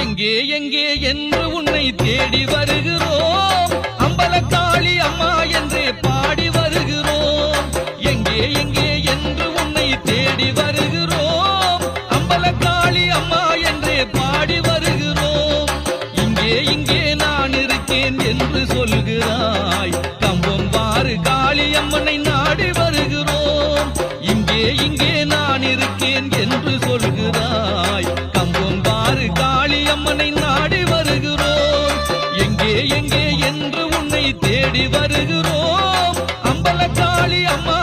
எங்கே எங்கே என்று உன்னை தேடி வருகிறோம் அம்பலக்காளி அம்மா என்றே பாடி வருகிறோம் எங்கே எங்கே என்று உன்னை தேடி வருகிறோம் அம்பலக்காளி அம்மா என்றே பாடி வருகிறோம் இங்கே இங்கே நான் இருக்கேன் என்று சொல்கிறாய் கம்பம் வாரு காளி அம்மனை நாடி வருகிறோம் இங்கே இங்கே நான் இருக்கேன் என்று சொல்கிறாய் கம்பம் வாரு காளி அம்மனை நாடி வருகிறோம் எங்கே எங்கே என்று உன்னை தேடி வருகிறோம் அம்பலக்காளி அம்மா